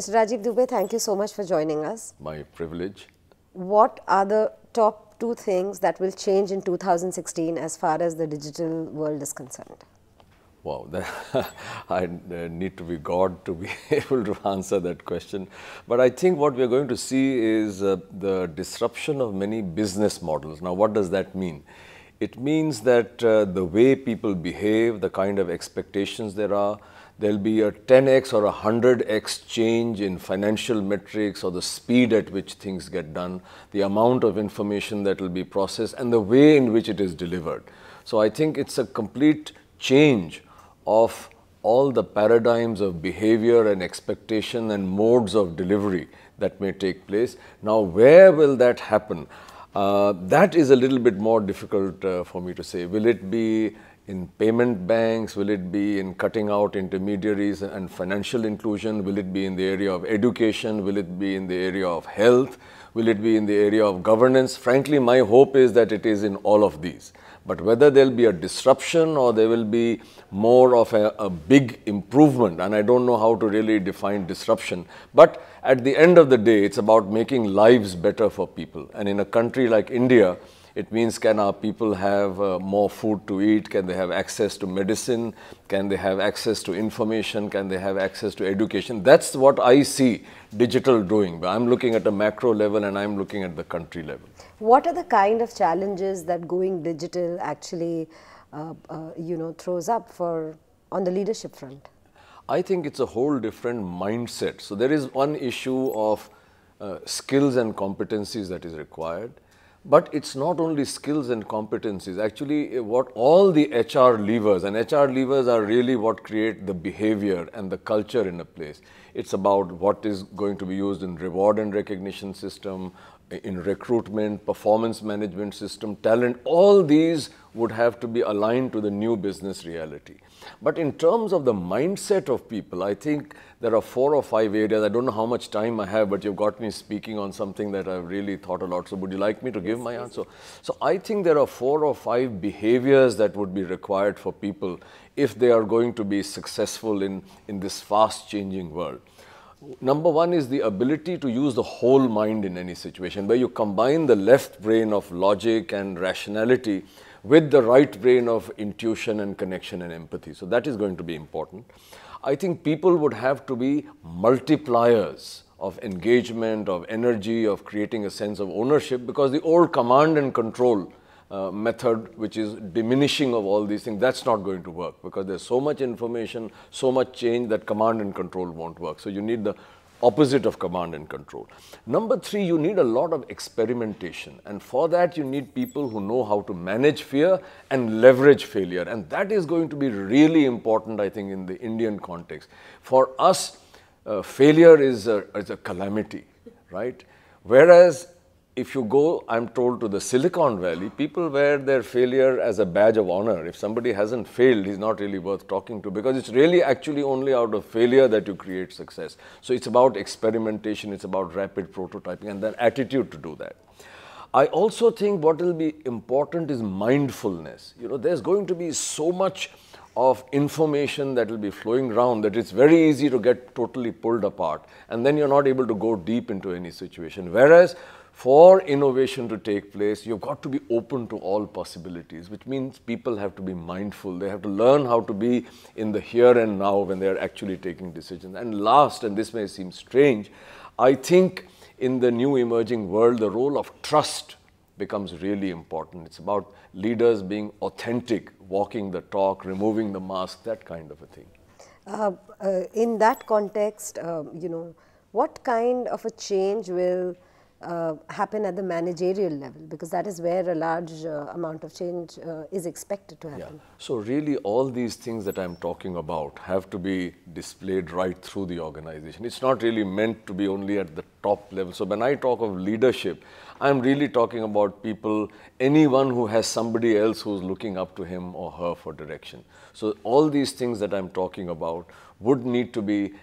Mr. Rajeev Dubey, thank you so much for joining us. My privilege. What are the top 2 things that will change in 2016 as far as the digital world is concerned? Wow, I need to be God to be able to answer that question. But I think what we are going to see is the disruption of many business models. Now, what does that mean? It means that the way people behave, the kind of expectations there'll be a 10x or a 100x change in financial metrics or the speed at which things get done, the amount of information that will be processed, and the way in which it is delivered. So I think it's a complete change of all the paradigms of behavior and expectation and modes of delivery that may take place. Now, where will that happen? That is a little bit more difficult for me to say. Will it be in payment banks? Will it be in cutting out intermediaries and financial inclusion? Will it be in the area of education? Will it be in the area of health? Will it be in the area of governance? Frankly, my hope is that it is in all of these. But whether there will be a disruption or there will be more of a big improvement, and I don't know how to really define disruption, but at the end of the day, it's about making lives better for people. And in a country like India, it means, can our people have more food to eat? Can they have access to medicine? Can they have access to information? Can they have access to education? That's what I see digital doing. But I'm looking at a macro level and I'm looking at the country level. What are the kind of challenges that going digital actually, throws up on the leadership front? I think it's a whole different mindset. So there is one issue of skills and competencies that is required. But it's not only skills and competencies. Actually, what all the HR levers, and HR levers are really what create the behavior and the culture in a place. It's about what is going to be used in reward and recognition system, in recruitment, performance management system, talent. All these would have to be aligned to the new business reality. But in terms of the mindset of people, I think there are 4 or 5 areas. I don't know how much time I have, but you've got me speaking on something that I've really thought a lot. So would you like me to give my answer? So I think there are 4 or 5 behaviors that would be required for people if they are going to be successful in this fast changing world. Number 1 is the ability to use the whole mind in any situation, where you combine the left brain of logic and rationality with the right brain of intuition and connection and empathy. So that is going to be important. I think people would have to be multipliers of engagement, of energy, of creating a sense of ownership, because the old command and control method, which is diminishing of all these things, that's not going to work, because there's so much information, so much change that command and control won't work. So you need the opposite of command and control. Number 3, you need a lot of experimentation. And for that, you need people who know how to manage fear and leverage failure. And that is going to be really important, I think, in the Indian context. For us, failure is a calamity, right? Whereas if you go, I'm told, to the Silicon Valley, people wear their failure as a badge of honor. If somebody hasn't failed, he's not really worth talking to, because it's really actually only out of failure that you create success. So it's about experimentation, it's about rapid prototyping, and that attitude to do that. I also think what will be important is mindfulness. There's going to be so much of information that will be flowing around that it's very easy to get totally pulled apart, and then you're not able to go deep into any situation. Whereas for innovation to take place, you've got to be open to all possibilities, which means people have to be mindful. They have to learn how to be in the here and now when they're actually taking decisions. And last, and this may seem strange, I think in the new emerging world, the role of trust becomes really important. It's about leaders being authentic, walking the talk, removing the mask, that kind of a thing. In that context, what kind of a change will happen at the managerial level, because that is where a large amount of change is expected to happen? Yeah. So really all these things that I'm talking about have to be displayed right through the organization. It's not really meant to be only at the top level. So when I talk of leadership, I'm really talking about people, anyone who has somebody else who's looking up to him or her for direction. So all these things that I'm talking about would need to be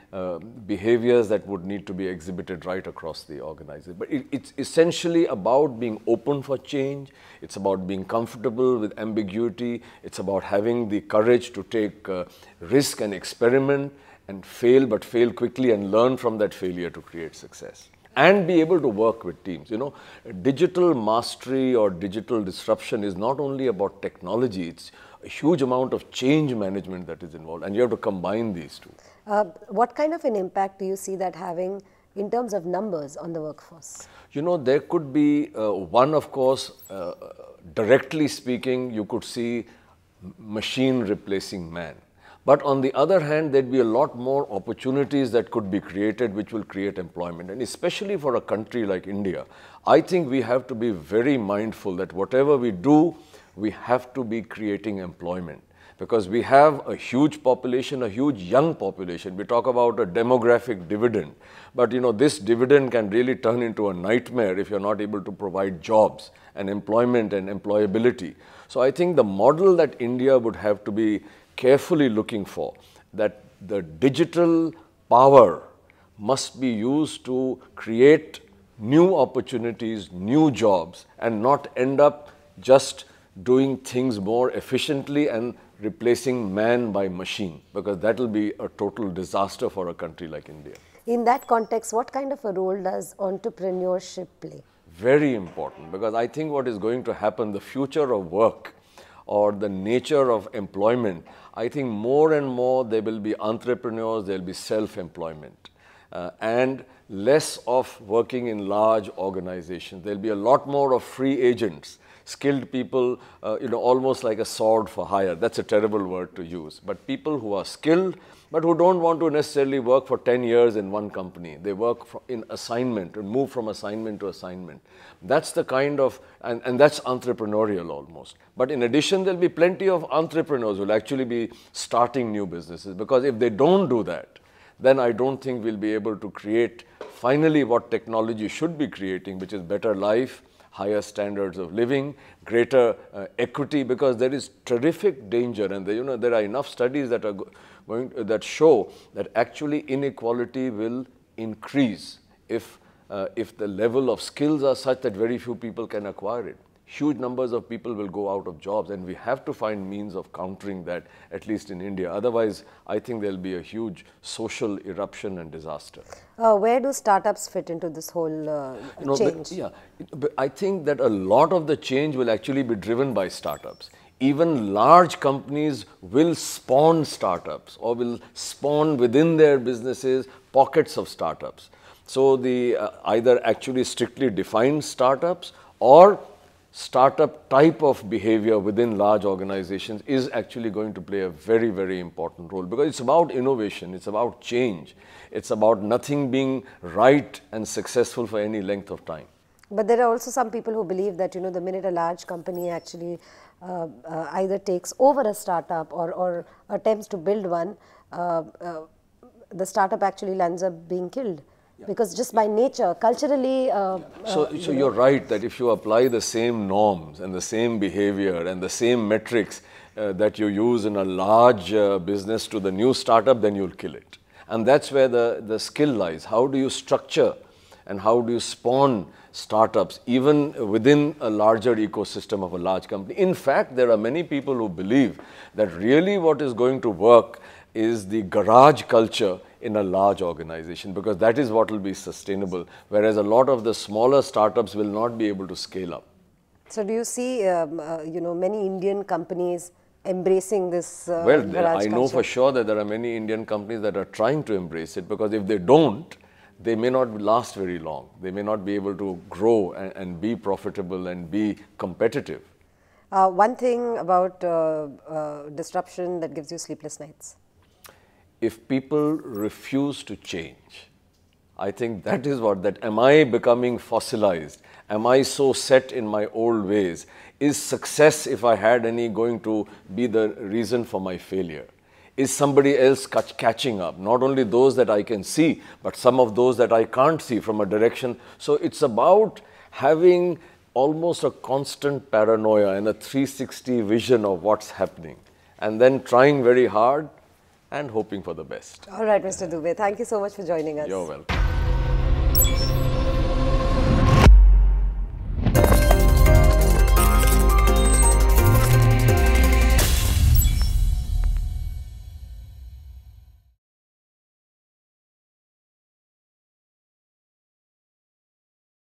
behaviors that would need to be exhibited right across the organization. But it's essentially about being open for change. It's about being comfortable with ambiguity. It's about having the courage to take risk and experiment, and fail, but fail quickly and learn from that failure to create success. And be able to work with teams. You know, digital mastery or digital disruption is not only about technology, it's a huge amount of change management that is involved, and you have to combine these two. What kind of an impact do you see that having in terms of numbers on the workforce? You know, there could be one, of course, directly speaking, you could see machine replacing man. But on the other hand, there'd be a lot more opportunities that could be created which will create employment. And especially for a country like India, I think we have to be very mindful that whatever we do, we have to be creating employment. Because we have a huge population, a huge young population. We talk about a demographic dividend. But you know, this dividend can really turn into a nightmare if you're not able to provide jobs and employment and employability. So I think the model that India would have to be carefully looking for, that the digital power must be used to create new opportunities, new jobs, and not end up just doing things more efficiently and replacing man by machine, because that will be a total disaster for a country like India. In that context, what kind of a role does entrepreneurship play? Very important, because I think what is going to happen, the future of work or the nature of employment, I think more and more there will be entrepreneurs, there will be self-employment, and less of working in large organizations. There will be a lot more of free agents, skilled people, you know, almost like a sword for hire. That's a terrible word to use. But people who are skilled, but who don't want to necessarily work for 10 years in one company. They work in assignment and move from assignment to assignment. That's the kind of, and that's entrepreneurial almost. But in addition, there'll be plenty of entrepreneurs who will actually be starting new businesses, because if they don't do that, then I don't think we'll be able to create finally what technology should be creating, which is better life, higher standards of living, greater equity, because there is terrific danger, and you know, there are enough studies that are that show that actually inequality will increase if the level of skills are such that very few people can acquire it. Huge numbers of people will go out of jobs, and we have to find means of countering that, at least in India. Otherwise, I think there'll be a huge social eruption and disaster. Where do startups fit into this whole change? I think that a lot of the change will actually be driven by startups. Even large companies will spawn startups, or will spawn within their businesses pockets of startups. So the either actually strictly defined startups or startup type of behavior within large organizations is actually going to play a very, very important role, because it's about innovation, it's about change, it's about nothing being right and successful for any length of time. But there are also some people who believe that, you know, the minute a large company actually either takes over a startup or attempts to build one, the startup actually ends up being killed. Yeah. Because just by nature, culturally... So you're right that if you apply the same norms and the same behavior and the same metrics that you use in a large business to the new startup, then you'll kill it. And that's where the skill lies. How do you structure and how do you spawn startups even within a larger ecosystem of a large company? In fact, there are many people who believe that really what is going to work is the garage culture in a large organization, because that is what will be sustainable, whereas a lot of the smaller startups will not be able to scale up. So do you see, you know, many Indian companies embracing this well, garage I know culture? for sure that there are many Indian companies that are trying to embrace it, because if they don't, they may not last very long. They may not be able to grow and be profitable and be competitive. One thing about disruption that gives you sleepless nights? If people refuse to change, I think that is what, that am I becoming fossilized? Am I so set in my old ways? Is success, if I had any, going to be the reason for my failure? Is somebody else catching up? Not only those that I can see, but some of those that I can't see from a direction. So it's about having almost a constant paranoia and a 360 vision of what's happening, and then trying very hard and hoping for the best. All right, Mr. Dubey, thank you so much for joining us. You're welcome.